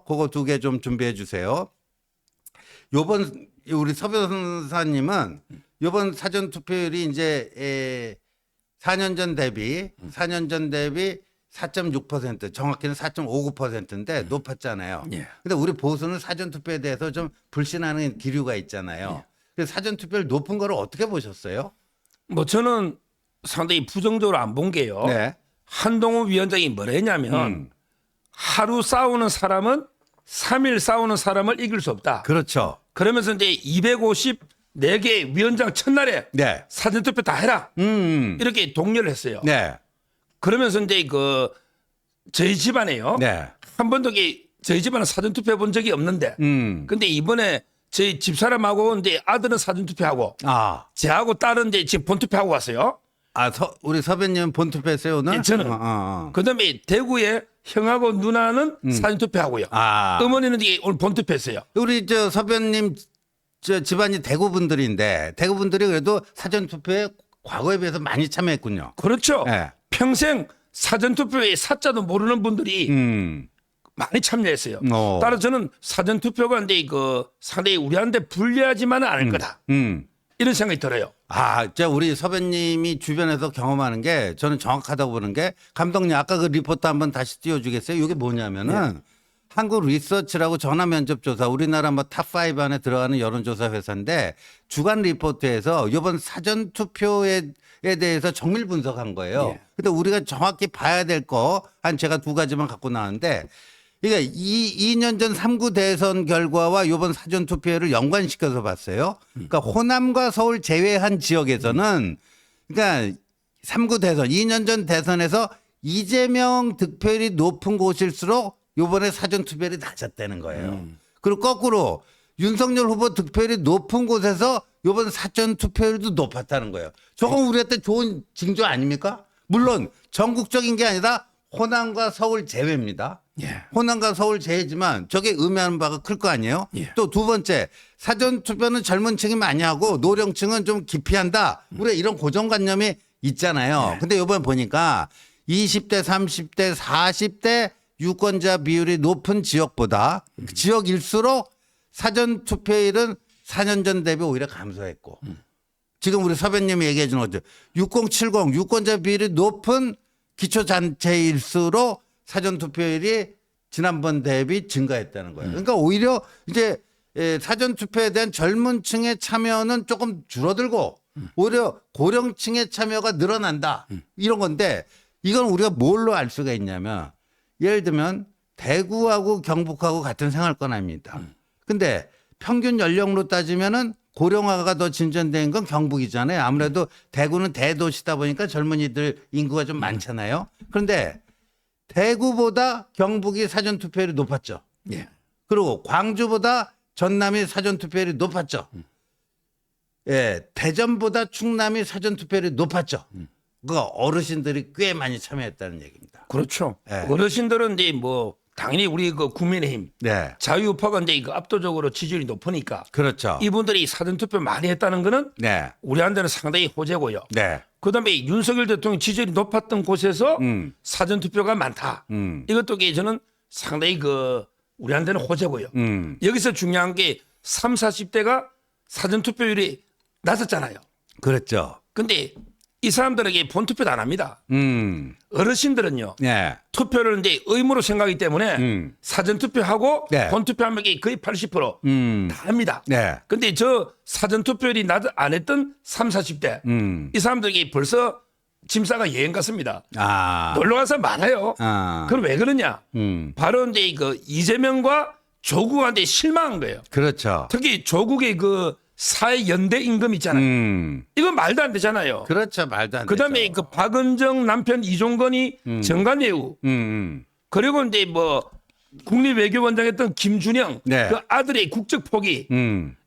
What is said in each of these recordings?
그거 두 개 좀 준비해 주세요. 요번 우리 서 변호사님은 요번 사전 투표율이 이제 4년 전 대비 4.6%, 정확히는 4.59%인데 높았잖아요. 예. 근데 우리 보수는 사전 투표에 대해서 좀 불신하는 기류가 있잖아요. 그래서 사전 투표를 높은 거를 어떻게 보셨어요? 뭐 저는 상당히 부정적으로 안 본 게요. 네. 한동훈 위원장이 뭐라 했냐면 하루 싸우는 사람은 3일 싸우는 사람을 이길 수 없다. 그렇죠. 그러면서 이제 254개 위원장 첫날에 네. 사전투표 다 해라. 이렇게 독려를 했어요. 네. 그러면서 이제 그 저희 집안에요. 네. 한 번도 저희 집안은 사전투표 해본 적이 없는데 근데 이번에 저희 집사람하고 이제 아들은 사전투표하고 아. 저하고 딸은 이제 지금 본투표하고 왔어요. 아, 우리 서변님 본투표했어요, 오늘? 예, 저는. 그다음에 대구에 형하고 누나는 사전투표하고요. 아. 어머니는 이제 오늘 본투표했어요. 우리 저 서변님 저 집안이 대구 분들인데 대구 분들이 그래도 사전 투표에 과거에 비해서 많이 참여했군요. 그렇죠. 네. 평생 사전투표에 사자도 모르는 분들이 많이 참여했어요. 따라서 저는 사전투표가 이제 그 상당히 우리한테 불리하지만은 않을 거다. 이런 생각이 들어요. 아, 우리 서변님이 주변에서 경험하는 게 저는 정확하다고 보는 게 감독님 아까 그 리포트 한번 다시 띄워주겠어요? 이게 뭐냐면은 한국 리서치라고 전화 면접 조사 우리나라 뭐 탑5 안에 들어가는 여론조사 회사인데 주간 리포트에서 이번 사전 투표에 대해서 정밀 분석한 거예요. 근데 우리가 정확히 봐야 될 거 한 제가 두 가지만 갖고 나왔는데 그러니까 2년 전 3구 대선 결과와 이번 사전 투표를 연관시켜서 봤어요. 그러니까 호남과 서울 제외한 지역에서는 그러니까 3구 대선 2년 전 대선에서 이재명 득표율이 높은 곳일수록 이번에 사전 투표율이 낮았다는 거예요. 그리고 거꾸로 윤석열 후보 득표율이 높은 곳에서 이번 사전 투표율도 높았다는 거예요. 저건 우리한테 좋은 징조 아닙니까? 물론 전국적인 게 아니라 호남과 서울 제외입니다. 예. 호남과 서울 제외지만 저게 의미하는 바가 클 거 아니에요? 예. 또 두 번째, 사전 투표는 젊은 층이 많이 하고 노령층은 좀 기피한다. 우리가 이런 고정관념이 있잖아요. 근데 이번에 보니까 20대, 30대, 40대 유권자 비율이 높은 지역보다 지역일수록 사전 투표율은 4년 전 대비 오히려 감소했고 지금 우리 서변님이 얘기해 준 거죠. 6070 유권자 비율이 높은 기초단체일수록 사전투표율이 지난번 대비 증가했다는 거예요. 그러니까 오히려 이제 사전 투표에 대한 젊은 층의 참여는 조금 줄어들고 오히려 고령층의 참여가 늘어난다. 이런 건데 이건 우리가 뭘로 알 수가 있냐면 예를 들면 대구하고 경북하고 같은 생활권 아닙니다. 근데 평균 연령으로 따지면은 고령화가 더 진전된 건 경북이잖아요. 아무래도 대구는 대도시다 보니까 젊은이들 인구가 좀 많잖아요. 그런데 대구보다 경북이 사전투표율이 높았죠. 예. 그리고 광주보다 전남이 사전투표율이 높았죠. 예, 대전보다 충남이 사전투표율이 높았죠. 그러니까 어르신들이 꽤 많이 참여했다는 얘기입니다. 그렇죠. 예. 어르신들은 이제 뭐 당연히 우리 그 국민의힘 네, 자유우파가 이제 이거 압도적으로 지지율이 높으니까 그렇죠. 이분들이 사전투표 많이 했다는 거는 네, 우리한테는 상당히 호재고요. 네, 그다음에 윤석열 대통령 지지율이 높았던 곳에서 사전투표가 많다. 이것도 저는 상당히 그 우리한테는 호재고요. 여기서 중요한 게 3, 40대가 사전투표율이 낮았잖아요. 그렇죠. 근데 이 사람들에게 본투표도 안 합니다. 어르신들은요. 네, 투표를 이제 의무로 생각하기 때문에 사전투표하고 네. 본투표하면 거의 80%다 합니다. 네, 근데 저 사전투표율이 안 했던 3, 40대 이 사람들에게 벌써 짐 싸가 여행 갔습니다. 아, 놀러 가서 많아요. 아, 그럼 왜 그러냐? 바로 이제 그 이재명과 조국한테 실망한 거예요. 그렇죠. 특히 조국의 그 사회 연대 임금 있잖아요. 이건 말도 안 되잖아요. 그렇죠. 말도 안 되죠. 그다음에 그 박은정 남편 이종건이 정관예우 그리고 이제 뭐 국립외교원장 했던 김준영 네. 그 아들의 국적 포기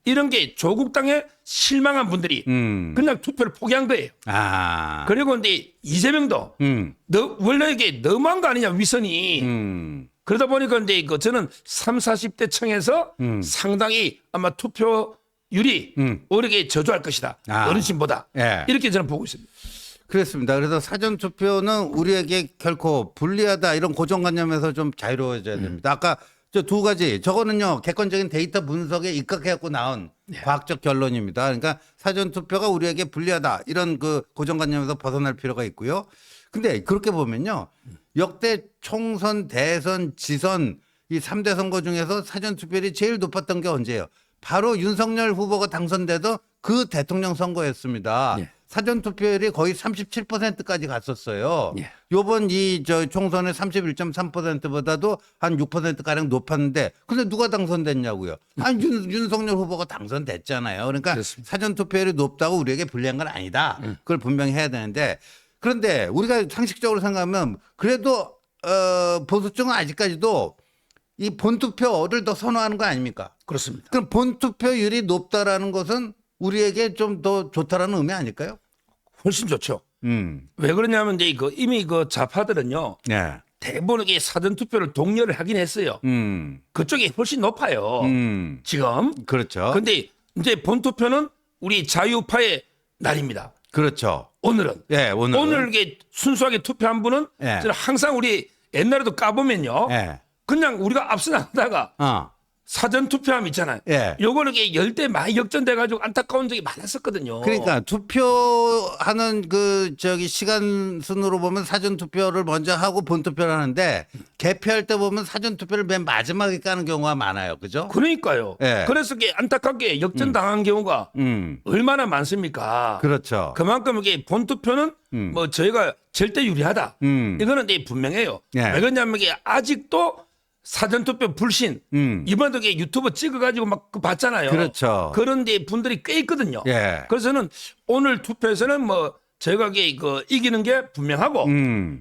이런 게 조국 땅에 실망한 분들이 그냥 투표를 포기한 거예요. 아, 그리고 이제 이재명도 원래 이게 너무한 거 아니냐 위선이 그러다 보니까 이제 그 저는 3, 40대 층에서 상당히 아마 투표율이 오르게 저조할 것이다. 아. 어르신보다 예. 이렇게 저는 보고 있습니다. 그렇습니다. 그래서 사전 투표는 우리에게 결코 불리하다 이런 고정관념에서 좀 자유로워져야 됩니다. 아까 저 두 가지. 저거는요, 객관적인 데이터 분석에 입각해갖고 나온 과학적 결론입니다. 그러니까 사전투표가 우리에게 불리하다. 이런 그 고정관념에서 벗어날 필요가 있고요. 근데 그렇게 보면요. 역대 총선, 대선, 지선 이 3대 선거 중에서 사전투표율이 제일 높았던 게 언제예요? 바로 윤석열 후보가 당선돼도 그 대통령 선거였습니다. 예. 사전투표율이 거의 37%까지 갔었어요. 예. 요번 저 총선의 31.3%보다도 한 6%가량 높았는데 근데 누가 당선됐냐고요? 아니, 윤석열 후보가 당선됐잖아요. 그러니까 그렇습니다. 사전투표율이 높다고 우리에게 불리한 건 아니다. 그걸 분명히 해야 되는데 그런데 우리가 상식적으로 생각하면 그래도 보수 쪽은 아직까지도 이 본투표를 더 선호하는 거 아닙니까? 그렇습니다. 그럼 본투표율이 높다라는 것은 우리에게 좀 더 좋다라는 의미 아닐까요? 훨씬 좋죠. 왜 그러냐면 이제 이미 그 좌파들은요. 네. 대부분 이 사전 투표를 독려를 하긴 했어요. 그쪽이 훨씬 높아요. 지금. 그렇죠. 근데 이제 본 투표는 우리 자유파의 날입니다. 그렇죠. 오늘은. 예, 오늘 이게 순수하게 투표한 분은 예. 저는 항상 우리 옛날에도 까보면요. 예. 그냥 우리가 앞서 나가다가 사전 투표함 있잖아요. 예. 요거는 이게 열대 많이 역전돼가지고 안타까운 적이 많았었거든요. 그러니까 투표하는 그 저기 시간 순으로 보면 사전 투표를 먼저 하고 본 투표를 하는데 개표할 때 보면 사전 투표를 맨 마지막에 까는 경우가 많아요. 그죠? 그러니까요. 예. 그래서 이게 안타깝게 역전당한 경우가 얼마나 많습니까? 그렇죠. 그만큼 이게 본 투표는 뭐 저희가 절대 유리하다. 이거는 이제 분명해요. 예. 왜 그러냐면 이게 아직도 사전투표 불신 이번에도 이게 유튜브 찍어가지고 막 그 봤잖아요. 그렇죠. 그런데 분들이 꽤 있거든요. 예. 그래서는 오늘 투표에서는 뭐 저희가 이게 그 이기는 게 분명하고,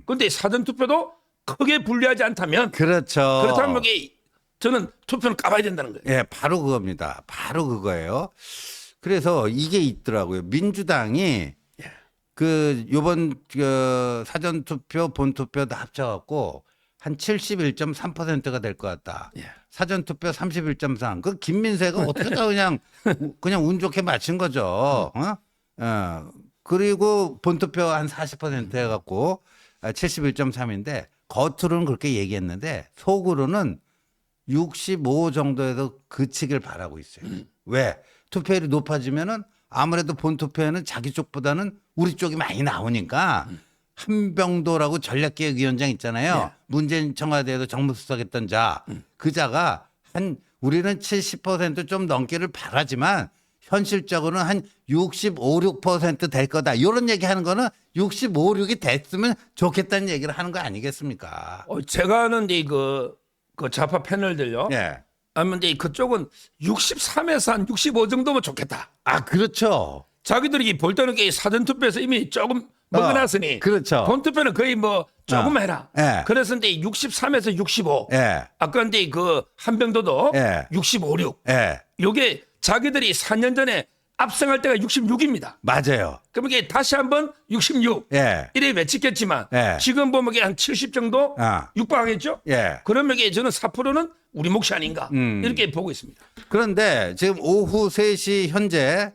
근데 사전투표도 크게 불리하지 않다면, 그렇죠. 그렇다면 이게 저는 투표는 까봐야 된다는 거예요. 예, 바로 그겁니다. 바로 그거예요. 그래서 이게 있더라고요. 민주당이 그 요번 그 사전 투표, 본 투표 다 합쳐갖고 한 71.3%가 될 것 같다. 예. 사전 투표 31.3. 그 김민세가 어떻게 다 그냥 운 좋게 맞힌 거죠. 그리고 본 투표 한 40% 해갖고 71.3인데 겉으로는 그렇게 얘기했는데 속으로는 65 정도에서 그치길 바라고 있어요. 왜? 투표율이 높아지면은 아무래도 본 투표에는 자기 쪽보다는 우리 쪽이 많이 나오니까 한병도라고 전략기획위원장 있잖아요. 문재인 청와대에도 정무수석했던 자. 그 자가 한 우리는 70% 좀 넘기를 바라지만 현실적으로는 한 65, 6%될 거다. 이런 얘기하는 거는 65, 6이 됐으면 좋겠다는 얘기를 하는 거 아니겠습니까? 제가 아는 이제 그 좌파 패널들요. 예. 아니면 이제 그쪽은 63에서 한 65 정도면 좋겠다. 아, 그렇죠. 자기들이 볼 때는 이게 사전투표에서 이미 조금 먹어놨으니 그렇죠. 본투표는 거의 뭐 조금 해라. 예. 그래서 이제 63에서 65. 예. 아까 이제 그 한병도도 예. 65, 6. 예. 요게 자기들이 4년 전에 압승할 때가 66입니다. 맞아요. 그럼 이게 다시 한번 66. 예. 이래 외치겠지만 예. 지금 보면 이게 한 70 정도 육박하겠죠? 예. 그러면 이게 저는 4%는 우리 몫이 아닌가 이렇게 보고 있습니다. 그런데 지금 오후 3시 현재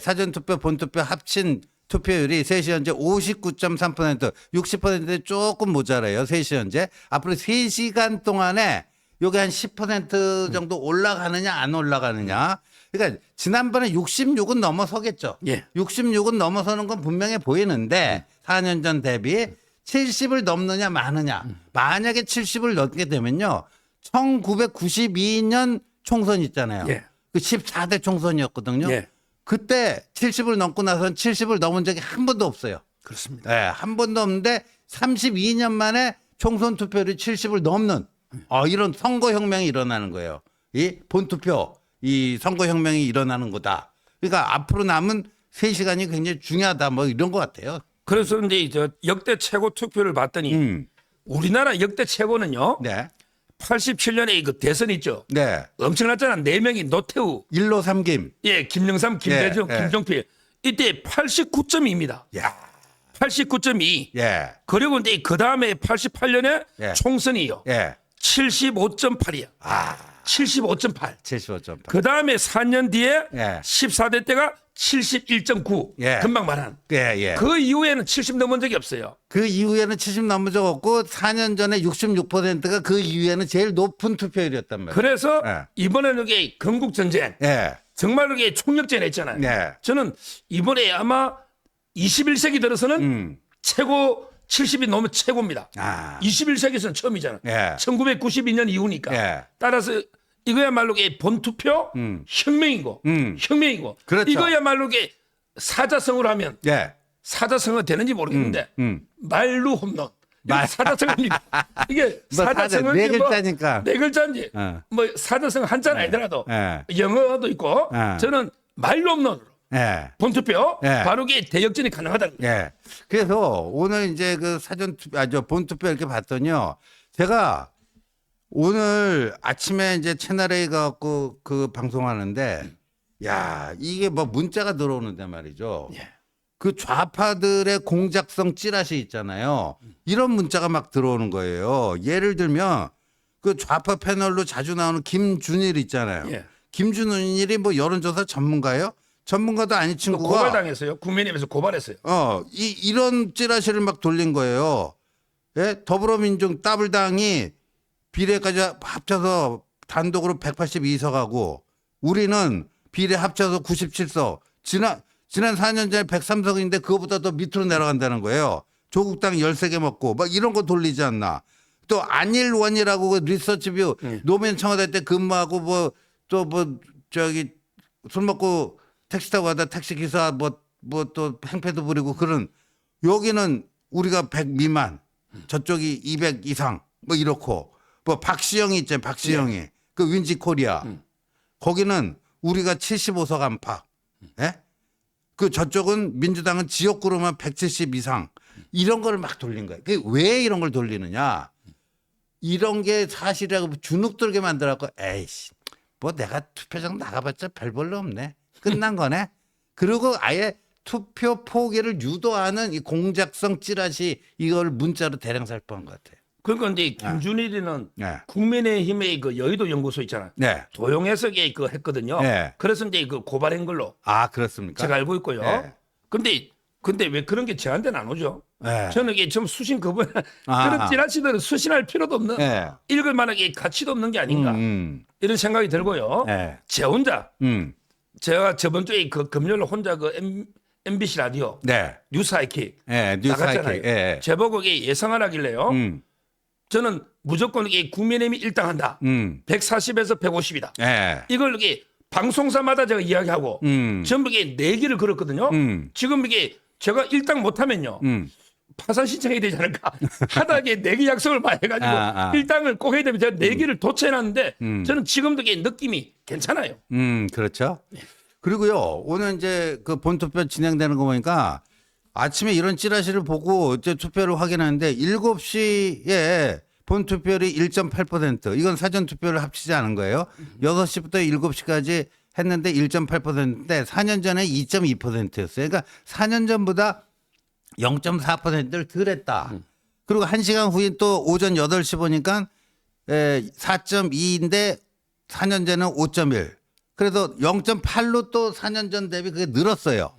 사전투표, 본투표 합친 투표율이 3시 현재 59.3%, 60%에 조금 모자라요. 3시 현재. 앞으로 3시간 동안에 요게 한 10% 정도 올라가느냐 안 올라가느냐. 그러니까 지난번에 66은 넘어서겠죠. 예. 66은 넘어서는 건 분명해 보이는데 4년 전 대비 70을 넘느냐 마느냐. 만약에 70을 넘게 되면요. 1992년 총선 있잖아요. 예. 그 14대 총선이었거든요. 예. 그때 70을 넘고 나서는 70을 넘은 적이 한 번도 없어요. 그렇습니다. 네, 한 번도 없는데 32년 만에 총선 투표율이 70을 넘는 이런 선거혁명이 일어나는 거예요. 이 본투표, 이 선거혁명이 일어나는 거다. 그러니까 앞으로 남은 3시간이 굉장히 중요하다 뭐 이런 것 같아요. 그래서 이제 저 역대 최고 투표를 봤더니 우리나라 역대 최고는요. 네. 87년에 그 대선 있죠. 네. 엄청났잖아. 4명이 노태우, 1로 3김. 예, 김영삼, 김대중, 예, 예. 김종필. 이때 89.2입니다. 야. 89.2. 예. 그리고 이제 그 다음에 88년에 예. 총선이요. 예. 75.8이야. 75.8. 75.8. 그 다음에 4년 뒤에 예. 14대 때가 71.9. 예. 금방 말한. 예, 예. 그 이후에는 70 넘은 적이 없어요. 그 이후에는 70 넘은 적 없고 4년 전에 66%가 그 이후에는 제일 높은 투표율이었단 말이에요. 그래서 예. 이번에는 이게 건국 전쟁, 예. 정말로 이게 총력전 했잖아요. 예. 저는 이번에 아마 21세기 들어서는 최고 70이 넘으면 최고입니다. 아. 21세기에서는 처음이잖아요. 예. 1992년 이후니까. 예. 따라서 이거야말로 이게 본투표 혁명이고, 혁명이고. 그렇죠. 이거야말로 이게 사자성어로 하면 예. 사자성어 되는지 모르겠는데 말루 홈런. 이게 사자성어입니다. 이게 뭐 사자성어인지 네 글자니까. 네 글자인지 어. 뭐 사자성어 한자는 아니더라도 예. 영어도 있고 저는 말루 홈런으로 예. 본투표 예. 바로 이게 대역전이 가능하다는 거예요. 예. 그래서 오늘 이제 그 사전 투표, 저 본투표 이렇게 봤더니요. 제가 오늘 아침에 이제 채널A 가갖고 그 방송하는데, 야, 이게 뭐 문자가 들어오는데 말이죠. 예. 그 좌파들의 공작성 찌라시 있잖아요. 이런 문자가 막 들어오는 거예요. 예를 들면 그 좌파 패널로 자주 나오는 김준일 있잖아요. 예. 김준일이 뭐 여론조사 전문가예요? 전문가도 아닌 친구가 고발당했어요. 국민의힘에서 고발했어요. 이런 찌라시를 막 돌린 거예요. 예? 더불어민주당 따블당이 비례까지 합쳐서 단독으로 182석하고 우리는 비례 합쳐서 97석. 지난 4년 전에 103석인데 그거보다 더 밑으로 내려간다는 거예요. 조국당 13개 먹고 막 이런 거 돌리지 않나. 또 안일원이라고 그 리서치뷰 노무현 청와대 때 근무하고 뭐 또 뭐 저기 술 먹고 택시 타고 가다 택시 기사 뭐 또 행패도 부리고 그런 여기는 우리가 100 미만 저쪽이 200 이상 뭐 이렇고 뭐 박시영이 있잖아요. 박시영이 그 윈지 코리아 거기는 우리가 75석 안팎. 예? 그 저쪽은 민주당은 지역구로만 170 이상 이런 걸 막 돌린 거예요. 그게 왜 이런 걸 돌리느냐? 이런 게 사실이라고 주눅들게 만들었고 에이씨 뭐 내가 투표장 나가봤자 별 볼로 없네. 끝난 거네. 그리고 아예 투표 포기를 유도하는 이 공작성 찌라시 이걸 문자로 대량 살포한 것 같아요. 그러니까 이제 김준일이는 네. 국민의힘의 그 여의도 연구소 있잖아요. 네. 도용해서 그 했거든요. 네. 그래서 이제 그 고발한 걸로 아 그렇습니까? 제가 알고 있고요. 네. 근데 왜 그런 게 저한테는 안 오죠? 네. 저는 이게 좀 수신 그분 아. 그런 찌라시들은 수신할 필요도 없는 네. 읽을 만한 게 가치도 없는 게 아닌가 이런 생각이 들고요. 네. 제 혼자 제가 저번 주에 그 금요일 혼자 그 MBC 라디오 네. 뉴스 하이킥 네. 뉴스 나갔잖아요. 하이킥. 예. 제보고 이게 예상을 하길래요. 저는 무조건 이게 국민의힘이 1당한다. 140에서 150이다. 예. 이걸 이게 방송사마다 제가 이야기하고 전부 이게 내기를 걸었거든요. 지금 이게 제가 1당 못하면요. 파산 신청해야 되지 않을까 하다게 내기 약속을 많이 해가지고 1당을 꼭 해야 되면 제가 내기를 도체해놨는데 저는 지금도 이게 느낌이 괜찮아요. 그렇죠. 그리고요, 오늘 이제 그 본투표 진행되는 거 보니까 아침에 이런 찌라시를 보고 이제 투표를 확인하는데 7시에 본투표율이 1.8%. 이건 사전투표를 합치지 않은 거예요. 6시부터 7시까지 했는데 1.8%인데 4년 전에 2.2%였어요. 그러니까 4년 전보다 0.4%를 덜 했다. 그리고 1시간 후인 또 오전 8시 보니까 4.2인데 4년 전에는 5.1. 그래서 0.8로 또 4년 전 대비 그게 늘었어요.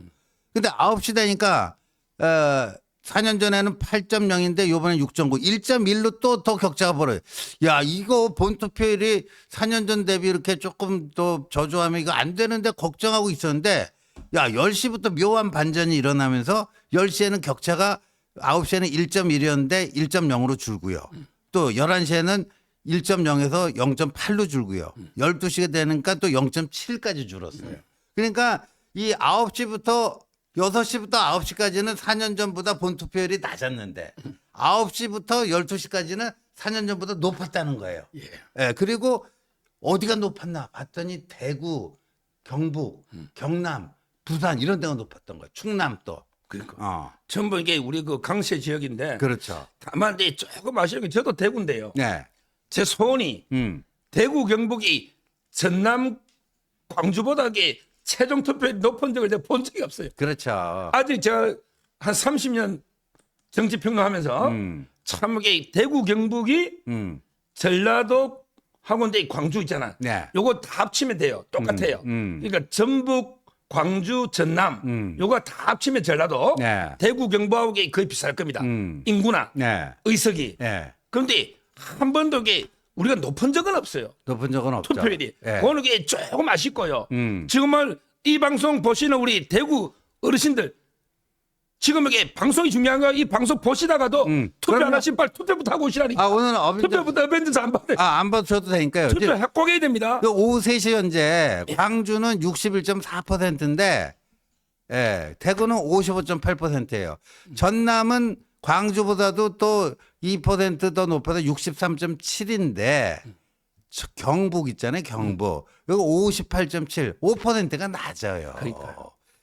근데 9시 되니까 4년 전에는 8.0인데 요번엔 6.9, 1.1로 또 더 격차가 벌어요. 야, 이거 본투표율이 4년 전 대비 이렇게 조금 더 저조하면 이거 안 되는데 걱정하고 있었는데 야, 10시부터 묘한 반전이 일어나면서 10시에는 격차가 9시에는 1.1이었는데 1.0으로 줄고요. 또 11시에는 1.0에서 0.8로 줄고요. 12시가 되니까 또 0.7까지 줄었어요. 그러니까 이 9시부터 6시부터 9시까지는 4년 전보다 본투표율이 낮았는데 9시부터 12시까지는 4년 전보다 높았다는 거예요. 예, 그리고 어디가 높았나 봤더니 대구, 경북, 경남, 부산 이런 데가 높았던 거예요. 충남 또. 그러니까 전부 이게 우리 그 강세 지역인데 그렇죠. 다만 이제 조금 아쉬운 게 저도 대구인데요. 네. 제 소원이 대구 경북이 전남 광주보다 이게 최종 투표율이 높은 적을 제가 본 적이 없어요. 그렇죠. 아직 제가 한 30년 정치 평론하면서 참 이게 대구 경북이 전라도 하고 이제 광주 있잖아. 네. 요거 다 합치면 돼요. 똑같아요. 그러니까 전북, 광주, 전남 요거 다 합치면 전라도 네. 대구, 경북하고 거의 비쌀 겁니다. 인구나 네. 의석이. 네. 그런데 한 번도 우리가 높은 적은 없어요. 높은 적은 없죠. 투표율이. 네. 그거는 조금 아쉽고요. 지금은 이 방송 보시는 우리 대구 어르신들 지금 이게 방송이 중요한 거야. 이 방송 보시다가도 투표 안 그럼요. 하신 빨리 투표부터 하고 오시라니까. 아, 오늘 어벤져 투표부터 어벤져스 안 받아요. 안 봐주셔도 되니까요. 투표 꼭 해야 됩니다. 그 오후 3시 현재 광주는 61.4%인데 예, 대구는 55.8%예요. 전남은 광주보다도 또 2%더 높아서 63.7인데 경북 있잖아요. 경북. 여기 58.7. 5%가 낮아요.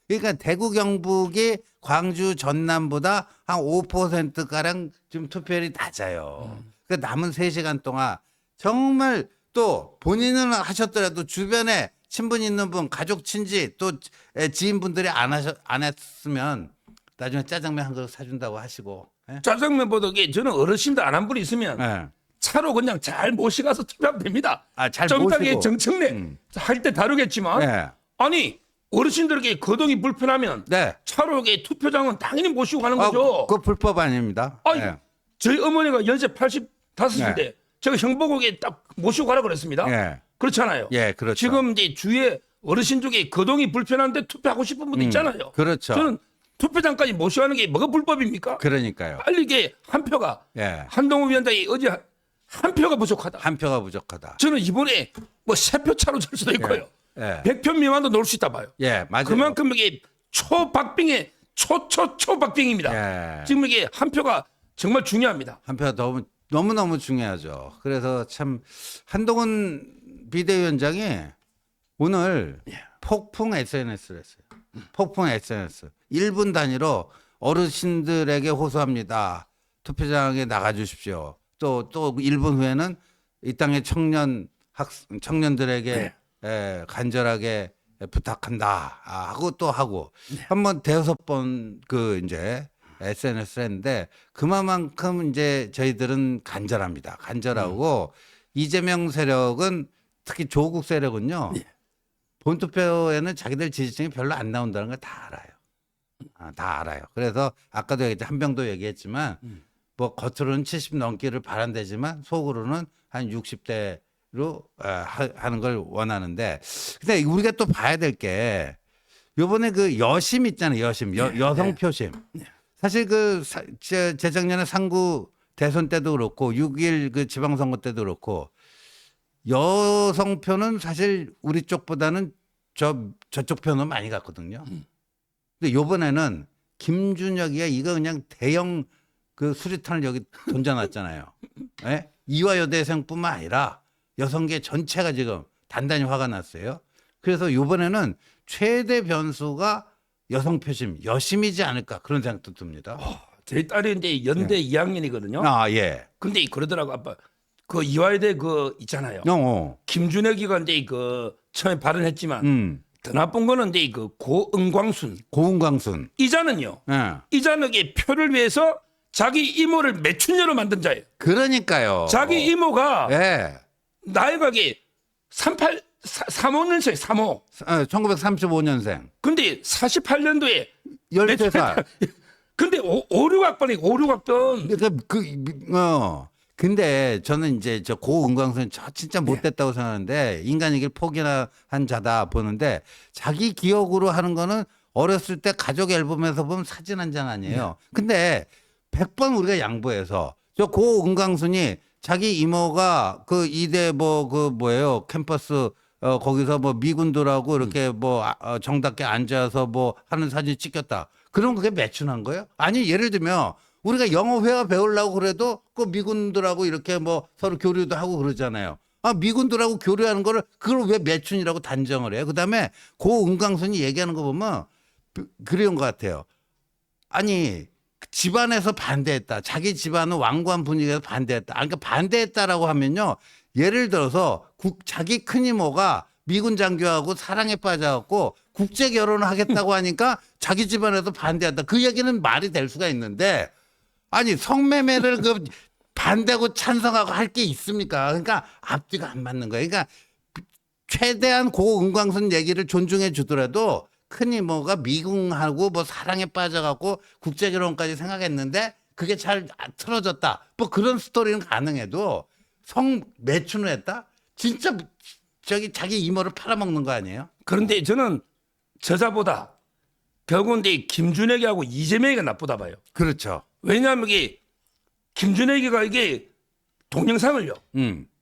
그러니까 대구 경북이 광주 전남보다 한 5%가량 좀 투표율이 낮아요. 그러니까 남은 3시간 동안 정말 또 본인은 하셨더라도 주변에 친분 있는 분, 가족, 친지 또 지인분들이 안 했으면 나중에 짜장면 한 그릇 사준다고 하시고. 예? 짜장면보다 저는 어르신들 안 한 분이 있으면 예. 차로 그냥 잘 모시가서 투표하면 됩니다. 아, 잘 좀 이따 모시고. 정청래 할 때 다루겠지만 예. 아니 어르신들에게 거동이 불편하면 네. 차로 투표장은 당연히 모시고 가는 아, 거죠. 그거 불법 아닙니다. 아니 예. 저희 어머니가 연세 85일 때 네. 제가 형복에게 딱 모시고 가라 그랬습니다. 예. 그렇잖아요. 예, 그렇죠. 지금 이제 주위에 어르신 중에 거동이 불편한데 투표하고 싶은 분도 있잖아요. 그렇죠. 저는 투표장까지 모셔가는 게 뭐가 불법입니까? 그러니까요. 빨리 이게 한 표가 예. 한동훈 위원장이 어제 한 표가 부족하다. 한 표가 부족하다. 저는 이번에 뭐 세 표 차로 질 수도 있고요. 예. 100표 미만도 넣을 수 있다 봐요. 예, 맞아요. 그만큼 이게 초박빙의 초박빙입니다. 예. 지금 이게 한 표가 정말 중요합니다. 한 표가 너무너무 중요하죠. 그래서 참 한동훈 비대위원장이 오늘 폭풍 SNS를 했어요. 폭풍 SNS. 1분 단위로 어르신들에게 호소합니다. 투표장에 나가 주십시오. 또 1분 후에는 이 땅의 청년들에게 간절하게 부탁한다 하고 또 하고 한번 대여섯 번 이제 SNS를 했는데 그만큼 이제 저희들은 간절합니다. 간절하고 이재명 세력은 특히 조국 세력은요. 본투표에는 자기들 지지층이 별로 안 나온다는 걸 다 알아요. 다 알아요. 그래서 아까도 한병도 얘기했지만 뭐 겉으로는 70 넘기를 바란대지만 속으로는 한 60대로 하는 걸 원하는데 근데 우리가 또 봐야 될 게 요번에 그 여심 있잖아요. 여심. 여성 표심. 사실 재작년에 상구 대선 때도 그렇고 6.1 그 지방선거 때도 그렇고 여성표는 사실 우리 쪽보다는 저쪽 표는 많이 갔거든요. 근데 요번에는 김준혁이가 이거 그냥 대형 그 수리탄을 여기 던져놨잖아요. 예? 이화여대생뿐만 아니라 여성계 전체가 지금 단단히 화가 났어요. 그래서 요번에는 최대 변수가 여성 표심, 여심이지 않을까 그런 생각도 듭니다. 제 딸이 이제 연대 2학년이거든요. 아, 예. 근데 그러더라고 아빠. 그 이화여대 있잖아요. 김준혁이가 이제 처음에 발언했지만 더 나쁜 거는 이제 고은광순. 이자는요. 예. 이자는게 표를 위해서 자기 이모를 매춘녀로 만든 자예요. 그러니까요. 자기 이모가 예. 나이가 35년생 35. 1935년생. 근데 48년도에 13살. 근데 56학번이 56학번. 근데 저는 이제 저 고은광순 진짜 못됐다고 생각하는데 인간이길 포기나 한 자다 보는데 자기 기억으로 하는 거는 어렸을 때 가족 앨범에서 보면 사진 한 장 아니에요. 근데 100번 우리가 양보해서 저 고은광순이 자기 이모가 그 이대 캠퍼스 거기서 뭐 미군들하고 이렇게 정답게 앉아서 하는 사진 찍혔다. 그럼 그게 매춘한 거예요? 아니 예를 들면 우리가 영어 회화 배우려고 그래도 그 미군들하고 이렇게 서로 교류도 하고 그러잖아요. 미군들하고 교류하는 거를 그걸 왜 매춘이라고 단정을 해요? 그다음에 고은광순이 얘기하는 거 보면 그런 것 같아요. 아니 집안에서 반대했다. 자기 집안은 완고한 분위기에서 반대했다. 그러니까 반대했다라고 하면요. 예를 들어서 자기 큰 이모가 미군 장교하고 사랑에 빠져갖고 국제 결혼을 하겠다고 하니까 자기 집안에서 반대한다. 그 얘기는 말이 될 수가 있는데 아니 성매매를 반대고 찬성하고 할 게 있습니까? 그러니까 앞뒤가 안 맞는 거예요. 그러니까 최대한 고 은광순 얘기를 존중해 주더라도 흔히 뭐가 미궁하고 뭐 사랑에 빠져갖고 국제결혼까지 생각했는데 그게 잘 틀어졌다. 뭐 그런 스토리는 가능해도 성 매춘을 했다? 진짜 저기 자기 이모를 팔아먹는 거 아니에요? 그런데 저는 저자보다 결국은 이제 김준혁이하고 이재명이가 나쁘다 봐요. 그렇죠. 왜냐하면 이게 김준혁이가 이게 동영상을요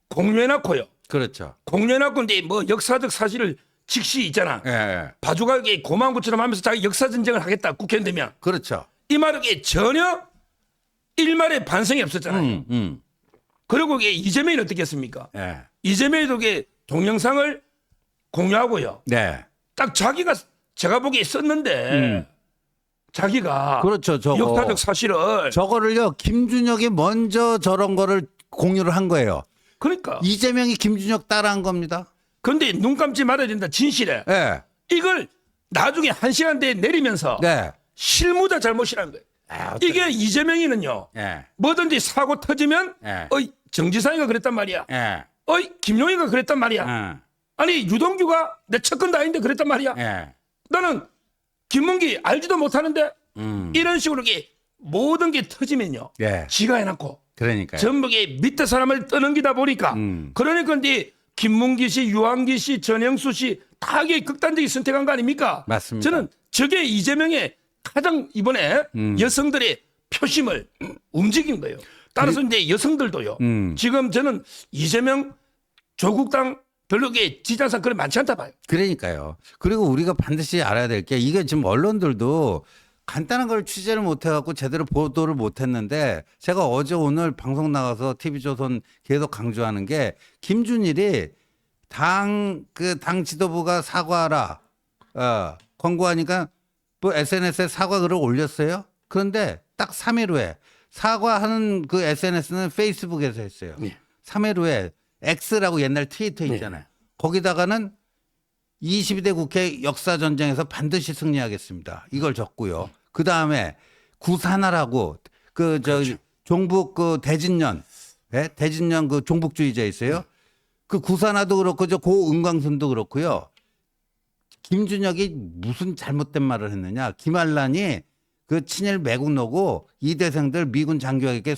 공유해놨고요. 그렇죠. 공유해놨고 이제 뭐 역사적 사실을 직시 있잖아. 예. 봐주가 이게 고마운 것처럼 하면서 자기 역사 전쟁을 하겠다 국회의원 되면 그렇죠. 이 말은 이게 전혀 일말의 반성이 없었잖아요. 그리고 이게 이재명이 어떻게 했습니까? 예. 이재명이도 이게 동영상을 공유하고요. 네. 딱 자기가 제가 보기에 썼는데 자기가 그렇죠. 저거. 역사적 사실을 저거를요, 김준혁이 먼저 저런 거를 공유를 한 거예요. 그러니까 이재명이 김준혁 따라한 겁니다. 근데 눈 감지 말아야 된다 진실에 네. 이걸 나중에 1시간 뒤에 내리면서 네. 실무자 잘못이라는 거예요. 이게 이재명이는요 예. 뭐든지 사고 터지면 예. 어이 정지상이가 그랬단 말이야. 예. 어이 김용희가 그랬단 말이야. 아니 유동규가 내 첫건도 아닌데 그랬단 말이야. 예. 나는 김문기 알지도 못하는데 이런 식으로 이게 모든 게 터지면요. 예. 지가 해놨고 그러니까요. 전부 게 밑에 사람을 떠넘기다 보니까 그러니까 이제 김문기 씨, 유한기 씨, 전영수 씨 다 이게 극단적인 선택한 거 아닙니까? 맞습니다. 저는 저게 이재명의 가장 이번에 여성들의 표심을 움직인 거예요. 따라서 이제 여성들도요. 지금 저는 이재명 조국당 별로 게 지지자상 그리 많지 않다 봐요. 그러니까요. 그리고 우리가 반드시 알아야 될 게 이게 지금 언론들도 간단한 걸 취재를 못 해갖고 제대로 보도를 못 했는데 제가 어제 오늘 방송 나가서 TV조선 계속 강조하는 게 김준일이 당 지도부가 사과하라 권고하니까 뭐 SNS에 사과 글을 올렸어요. 그런데 딱 3일 후에 사과하는 그 SNS는 페이스북에서 했어요. 3일 후에 X라고 옛날 트위터 있잖아요. 거기다가는 22대 국회 역사전쟁에서 반드시 승리하겠습니다. 이걸 적고요. 그 다음에 구산하라고 그렇죠. 종북 대진년, 예? 대진년 그 종북주의자 있어요. 그 구산화도 그렇고 고 은광순도 그렇고요. 김준혁이 무슨 잘못된 말을 했느냐. 김한란이 그 친일 매국노고 이대생들 미군 장교에게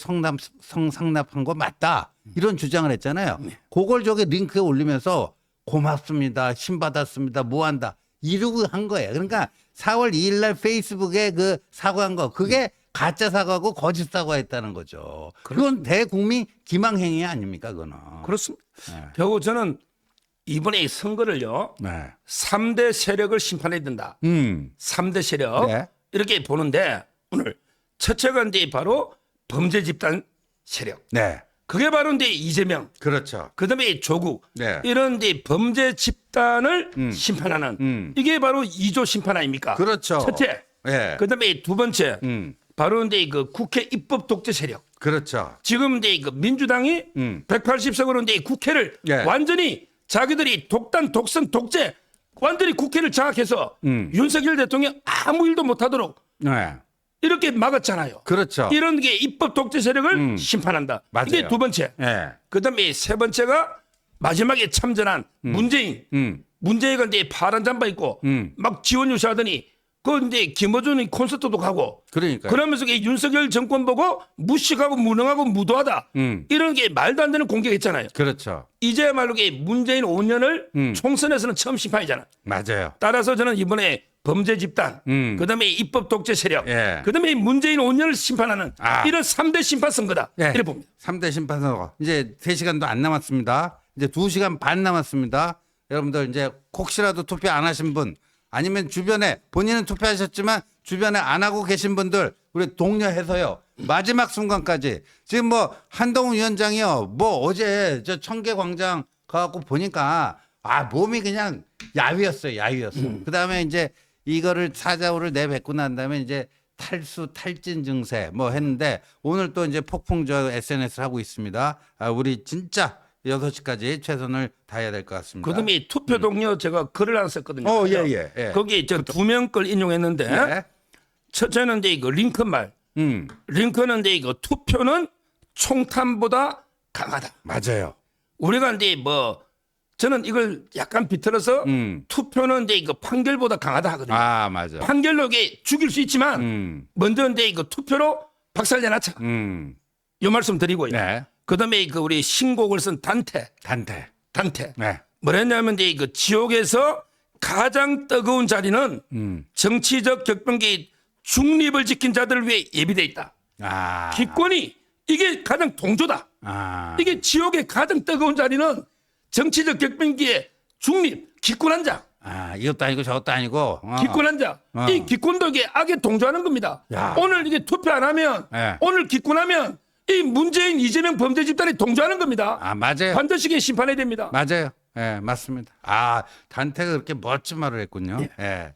성상납한 거 맞다. 이런 주장을 했잖아요. 그걸 저기 링크에 올리면서 고맙습니다. 신받았습니다. 뭐 한다. 이러고 한 거예요. 그러니까 4월 2일 날 페이스북에 그 사과한 거 그게 가짜 사과고 거짓 사과했다는 거죠. 그건 대국민 기망행위 아닙니까, 그거는. 그렇습니다. 결국 저는 이번에 이 선거를요. 네. 3대 세력을 심판해야 된다. 3대 세력. 네. 이렇게 보는데 오늘 첫째가 이제 바로 범죄 집단 세력. 네. 그게 바로 이제 이재명. 그렇죠. 그다음에 조국. 네. 이런 이제 범죄 집단을 심판하는 이게 바로 2조 심판 아닙니까? 그렇죠. 첫째. 네. 그다음에 두 번째. 바로 이제 그 국회 입법 독재 세력. 그렇죠. 지금 이제 그 민주당이 180석으로 이제 국회를 네. 완전히 자기들이 독단, 독선, 독재 완전히 국회를 장악해서 윤석열 대통령 아무 일도 못하도록 네. 이렇게 막았잖아요. 그렇죠. 이런 게 입법 독재 세력을 심판한다. 맞아요. 이게 두 번째. 네. 그다음에 세 번째가 마지막에 참전한 문재인. 문재인가 이제 파란 잠바 입고 막 지원 유세하더니 그 이제 김어준이 콘서트도 가고 그러니까요. 그러면서 이 윤석열 정권 보고 무식하고 무능하고 무도하다 이런 게 말도 안 되는 공격했잖아요. 그렇죠. 이제말로 문재인 5년을 총선에서는 처음 심판이잖아. 맞아요. 따라서 저는 이번에 범죄 집단, 그다음에 입법 독재 세력, 예. 그다음에 문재인 5년을 심판하는 이런 3대 심판 선거다. 예. 이렇게 봅니다. 3대 심판선거. 이제 3시간도 안 남았습니다. 이제 2시간 반 남았습니다. 여러분들 이제 혹시라도 투표 안 하신 분 아니면 주변에 본인은 투표하셨지만 주변에 안 하고 계신 분들 우리 독려해서요. 마지막 순간까지 지금 뭐 한동훈 위원장이요. 뭐 어제 저 청계광장 가갖고 보니까 몸이 그냥 야위였어요. 야위였어. 그다음에 이제 이거를 사자후를 내뱉고 난 다음에 이제 탈수 탈진 증세 뭐 했는데 오늘 또 이제 폭풍 저 SNS를 하고 있습니다. 우리 진짜 6시까지 최선을 다해야 될 것 같습니다. 그다음에 투표 동료 제가 글을 하나 썼거든요. 예. 거기 저 두 명 걸 인용했는데 네. 첫째는 이제 이거 링컨 말. 링컨은 이제 이거 투표는 총탄보다 강하다. 맞아요. 우리가 이제 뭐 저는 이걸 약간 비틀어서 투표는 이제 이거 판결보다 강하다 하거든요. 아, 맞아. 판결로 이게 죽일 수 있지만 먼저 이제 이거 투표로 박살내놨자. 이 말씀 드리고요. 네. 그다음에 그 우리 신곡을 쓴 단테. 네. 뭐랬냐면 이제 그 지옥에서 가장 뜨거운 자리는 정치적 격변기 중립을 지킨 자들을 위해 예비돼 있다. 아. 기권이 이게 가장 동조다. 아. 이게 지옥의 가장 뜨거운 자리는 정치적 격변기의 중립, 기권한 자. 아, 이것도 아니고 저것도 아니고. 기권한 자. 이 기권도 이게 악에 동조하는 겁니다. 야. 오늘 이게 투표 안 하면 네. 오늘 기권하면 이 문재인 이재명 범죄 집단에 동조하는 겁니다. 아, 맞아요. 반드시 이게 심판해야 됩니다. 맞아요. 예, 맞습니다. 아, 단테가 그렇게 멋진 말을 했군요. 예.